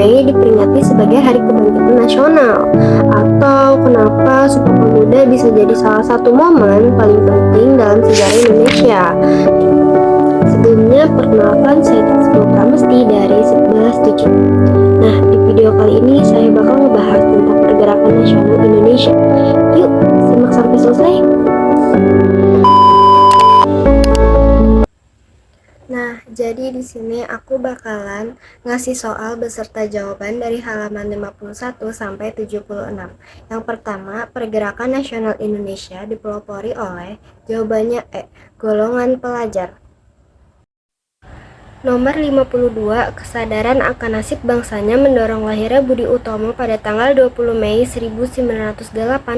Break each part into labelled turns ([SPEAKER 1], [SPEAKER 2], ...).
[SPEAKER 1] Mei diperingati sebagai Hari Kebangkitan Nasional? Atau kenapa Sumpah Pemuda bisa jadi salah satu momen paling penting dalam sejarah Indonesia? Sebelumnya, perkenalkan saya Tisbo Pramesti dari 11/7. Nah, di video kali ini saya bakal ngebahas tentang pergerakan nasional Indonesia. Yuk, simak sampai selesai. Nah, jadi di sini aku bakalan ngasih soal beserta jawaban dari halaman 51 sampai 76. Yang pertama, pergerakan nasional Indonesia dipelopori oleh jawabannya E, golongan pelajar. Nomor 52, kesadaran akan nasib bangsanya mendorong lahirnya Budi Utomo pada tanggal 20 Mei 1908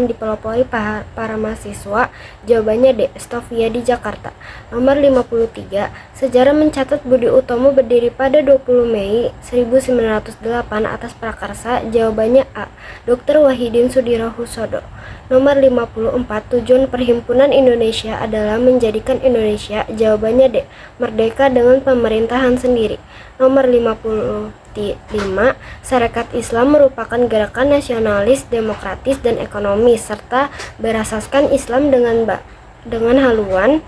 [SPEAKER 1] dipelopori para mahasiswa. Jawabannya D, Stovia di Jakarta. Nomor 53, sejarah mencatat Budi Utomo berdiri pada 20 Mei 1908 atas prakarsa. Jawabannya A, Dr. Wahidin Sudirohusodo. Nomor 54, tujuan Perhimpunan Indonesia adalah menjadikan Indonesia. Jawabannya D, merdeka dengan pemerintahan sendiri. Nomor 55, Sarekat Islam merupakan gerakan nasionalis, demokratis, dan ekonomis serta berasaskan Islam dengan haluan.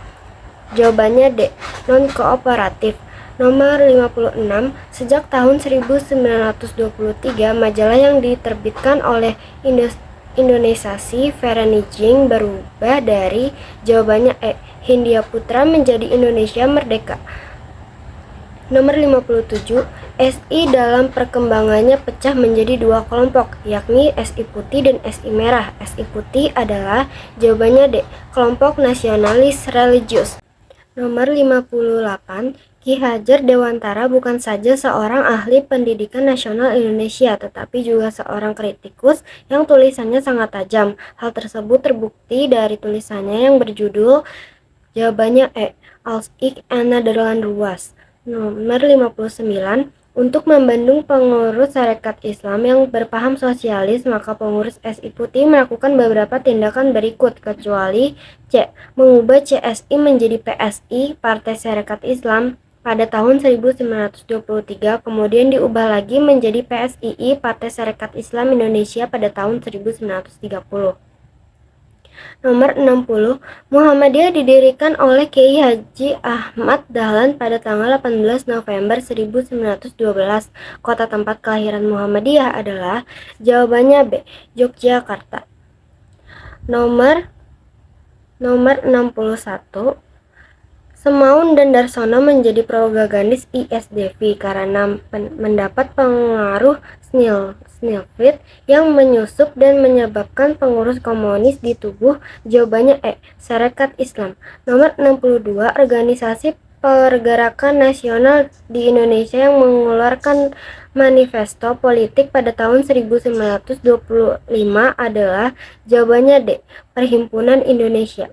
[SPEAKER 1] Jawabannya D, non-kooperatif. Nomor 56, sejak tahun 1923 majalah yang diterbitkan oleh Indonesasi Vereniging berubah dari. Jawabannya E, Hindia Putra menjadi Indonesia Merdeka. Nomor 57, SI dalam perkembangannya pecah menjadi dua kelompok, yakni SI putih dan SI merah. SI putih adalah, jawabannya D, kelompok nasionalis religius. Nomor 58, Ki Hajar Dewantara bukan saja seorang ahli pendidikan nasional Indonesia, tetapi juga seorang kritikus yang tulisannya sangat tajam. Hal tersebut terbukti dari tulisannya yang berjudul, jawabannya E, Als ik aan Nederland was. Nomor 59, untuk membendung pengurus Sarekat Islam yang berpaham sosialis, maka pengurus SI Putih melakukan beberapa tindakan berikut, kecuali C, mengubah CSI menjadi PSI, Partai Sarekat Islam, pada tahun 1923, kemudian diubah lagi menjadi PSII, Partai Sarekat Islam Indonesia, pada tahun 1930. Nomor 60, Muhammadiyah didirikan oleh Kiai Haji Ahmad Dahlan pada tanggal 18 November 1912. Kota tempat kelahiran Muhammadiyah adalah, jawabannya B, Yogyakarta. Nomor 61, Semaun dan Darsono menjadi propagandis ISDV karena mendapat pengaruh Snillfit yang menyusup dan menyebabkan pengurus komunis di tubuh. Jawabannya E, Sarekat Islam. Nomor 62, organisasi pergerakan nasional di Indonesia yang mengeluarkan manifesto politik pada tahun 1925 adalah, jawabannya D, Perhimpunan Indonesia.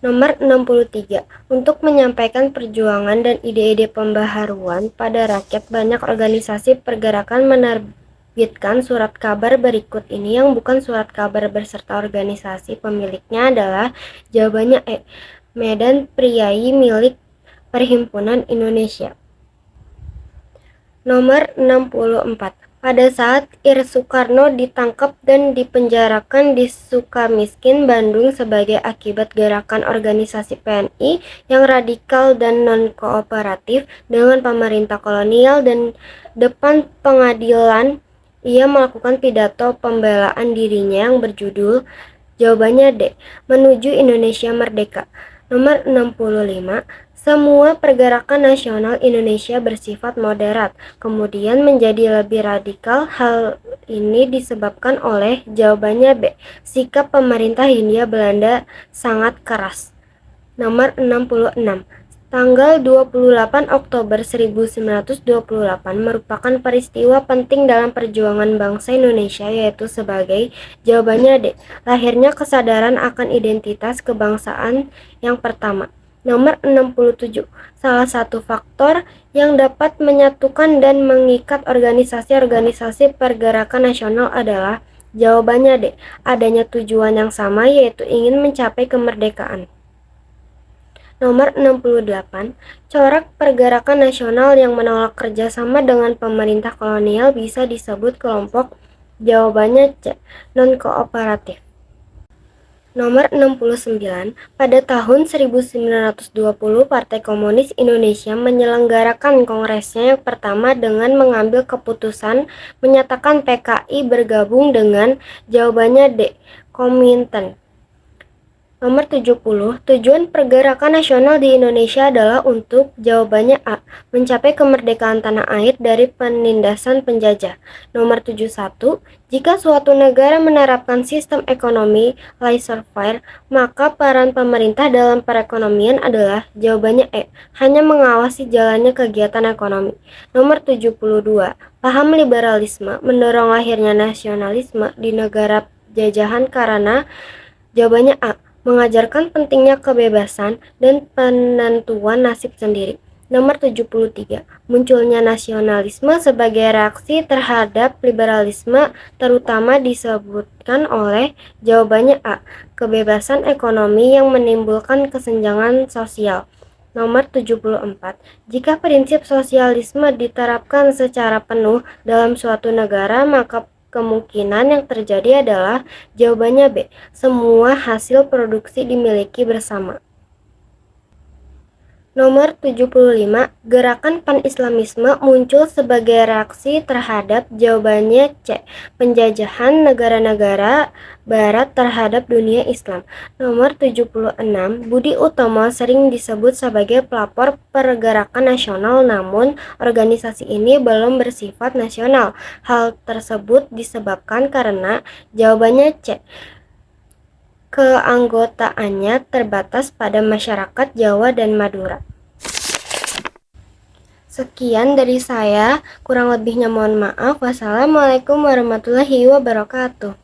[SPEAKER 1] Nomor 63, untuk menyampaikan perjuangan dan ide-ide pembaharuan pada rakyat, banyak organisasi pergerakan menerbitkan surat kabar berikut ini yang bukan surat kabar beserta organisasi pemiliknya adalah, jawabannya E, Medan Priai milik Perhimpunan Indonesia. Nomor 64, pada saat Ir Soekarno ditangkap dan dipenjarakan di Sukamiskin, Bandung sebagai akibat gerakan organisasi PNI yang radikal dan non-kooperatif dengan pemerintah kolonial, dan depan pengadilan ia melakukan pidato pembelaan dirinya yang berjudul, jawabannya D, Menuju Indonesia Merdeka. Nomor 65, semua pergerakan nasional Indonesia bersifat moderat, kemudian menjadi lebih radikal. Hal ini disebabkan oleh, jawabannya B, sikap pemerintah Hindia Belanda sangat keras. Nomor 66, tanggal 28 Oktober 1928 merupakan peristiwa penting dalam perjuangan bangsa Indonesia, yaitu sebagai, jawabannya D, lahirnya kesadaran akan identitas kebangsaan yang pertama. Nomor 67, salah satu faktor yang dapat menyatukan dan mengikat organisasi-organisasi pergerakan nasional adalah, jawabannya D, adanya tujuan yang sama, yaitu ingin mencapai kemerdekaan. Nomor 68, corak pergerakan nasional yang menolak kerjasama dengan pemerintah kolonial bisa disebut kelompok. Jawabannya C, non-kooperatif. Nomor 69, pada tahun 1920 Partai Komunis Indonesia menyelenggarakan kongresnya yang pertama dengan mengambil keputusan menyatakan PKI bergabung dengan. Jawabannya D, Komintern. Nomor 70, tujuan pergerakan nasional di Indonesia adalah untuk. Jawabannya A, mencapai kemerdekaan tanah air dari penindasan penjajah. Nomor 71, jika suatu negara menerapkan sistem ekonomi laissez-faire, maka peran pemerintah dalam perekonomian adalah. Jawabannya E, hanya mengawasi jalannya kegiatan ekonomi. Nomor 72, paham liberalisme mendorong lahirnya nasionalisme di negara jajahan karena. Jawabannya A, mengajarkan pentingnya kebebasan dan penentuan nasib sendiri. Nomor 73, munculnya nasionalisme sebagai reaksi terhadap liberalisme terutama disebutkan oleh. Jawabannya A, kebebasan ekonomi yang menimbulkan kesenjangan sosial. Nomor 74, jika prinsip sosialisme diterapkan secara penuh dalam suatu negara, maka kemungkinan yang terjadi adalah. Jawabannya B, semua hasil produksi dimiliki bersama. Nomor 75, gerakan pan-islamisme muncul sebagai reaksi terhadap. Jawabannya C, penjajahan negara-negara barat terhadap dunia Islam. Nomor 76, Budi Utomo sering disebut sebagai pelopor pergerakan nasional, namun organisasi ini belum bersifat nasional. Hal tersebut disebabkan karena. Jawabannya C, keanggotaannya terbatas pada masyarakat Jawa dan Madura. Sekian dari saya, kurang lebihnya mohon maaf. Wassalamualaikum warahmatullahi wabarakatuh.